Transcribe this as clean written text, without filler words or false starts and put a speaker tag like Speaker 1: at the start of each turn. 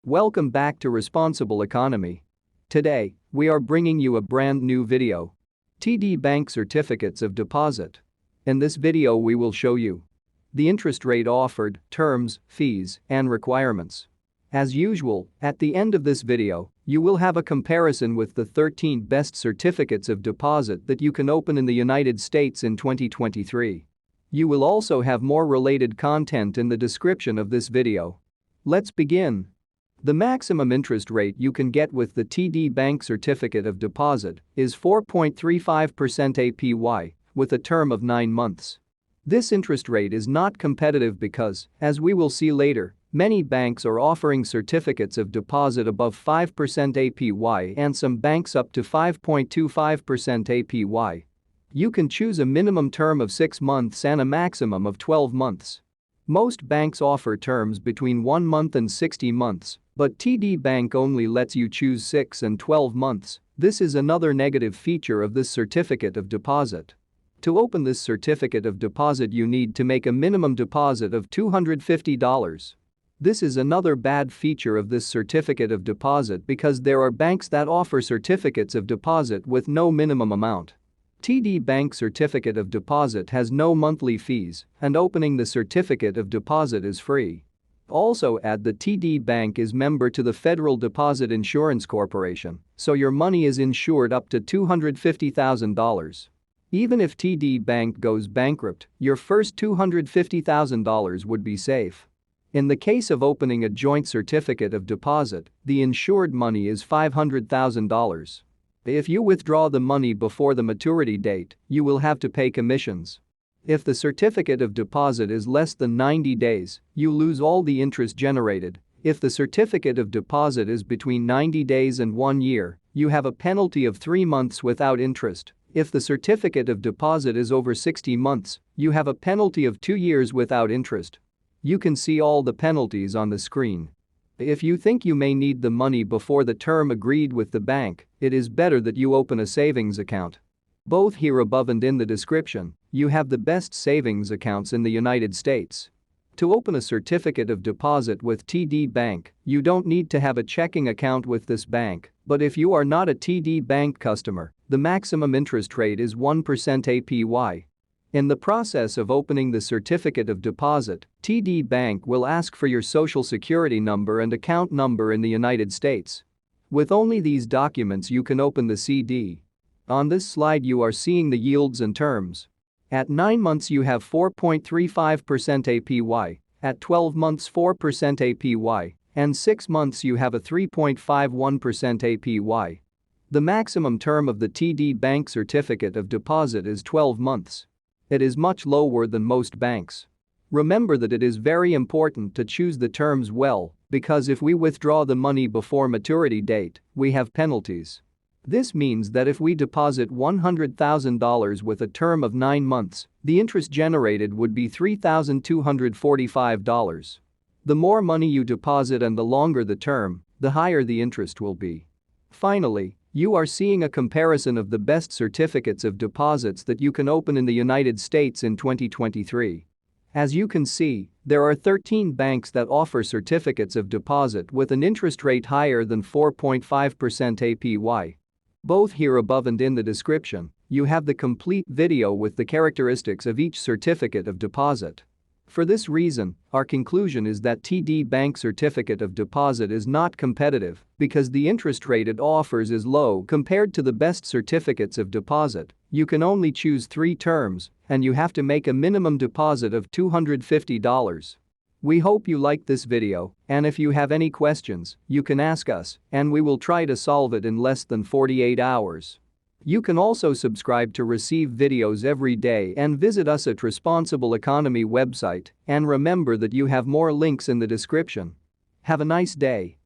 Speaker 1: Welcome back to Responsible Economy. Today, we are bringing you a brand new video. TD Bank Certificates of Deposit. In this video we will show you the interest rate offered, terms, fees, and requirements. As usual, at the end of this video, you will have a comparison with the 13 best certificates of deposit that you can open in the United States in 2023. You will also have more related content in the description of this video. Let's begin. The maximum interest rate you can get with the TD Bank Certificate of Deposit is 4.35% APY, with a term of 9 months. This interest rate is not competitive because, as we will see later, many banks are offering certificates of deposit above 5% APY and some banks up to 5.25% APY. You can choose a minimum term of 6 months and a maximum of 12 months. Most banks offer terms between 1 month and 60 months, but TD Bank only lets you choose 6 and 12 months. This is another negative feature of this certificate of deposit. To open this certificate of deposit you need to make a minimum deposit of $250. This is another bad feature of this certificate of deposit because there are banks that offer certificates of deposit with no minimum amount. TD Bank Certificate of Deposit has no monthly fees, and opening the certificate of deposit is free. Also add the TD Bank is member to the Federal Deposit Insurance Corporation, so your money is insured up to $250,000. Even if TD Bank goes bankrupt, your first $250,000 would be safe. In the case of opening a joint certificate of deposit, the insured money is $500,000. If you withdraw the money before the maturity date, you will have to pay commissions. If the certificate of deposit is less than 90 days, you lose all the interest generated. If the certificate of deposit is between 90 days and 1 year, you have a penalty of 3 months without interest. If the certificate of deposit is over 60 months, you have a penalty of 2 years without interest. You can see all the penalties on the screen. If you think you may need the money before the term agreed with the bank, it is better that you open a savings account. Both here above and in the description, you have the best savings accounts in the United States. To open a certificate of deposit with TD Bank, you don't need to have a checking account with this bank, but if you are not a TD Bank customer, the maximum interest rate is 1% APY. In the process of opening the certificate of deposit, TD Bank will ask for your social security number and account number in the United States. With only these documents you can open the CD. On this slide you are seeing the yields and terms. At 9 months you have 4.35% APY, at 12 months 4% APY, and 6 months you have a 3.51% APY. The maximum term of the TD Bank Certificate of Deposit is 12 months. It is much lower than most banks. Remember that it is very important to choose the terms well, because if we withdraw the money before maturity date, we have penalties. This means that if we deposit $100,000 with a term of 9 months, the interest generated would be $3,245. The more money you deposit and the longer the term, the higher the interest will be. Finally, you are seeing a comparison of the best certificates of deposits that you can open in the United States in 2023. As you can see, there are 13 banks that offer certificates of deposit with an interest rate higher than 4.5% APY. Both here above and in the description, you have the complete video with the characteristics of each certificate of deposit. For this reason, our conclusion is that TD Bank Certificate of Deposit is not competitive because the interest rate it offers is low compared to the best certificates of deposit. You can only choose 3 terms, and you have to make a minimum deposit of $250. We hope you liked this video, and if you have any questions, you can ask us, and we will try to solve it in less than 48 hours. You can also subscribe to receive videos every day and visit us at Responsible Economy website, and remember that you have more links in the description. Have a nice day.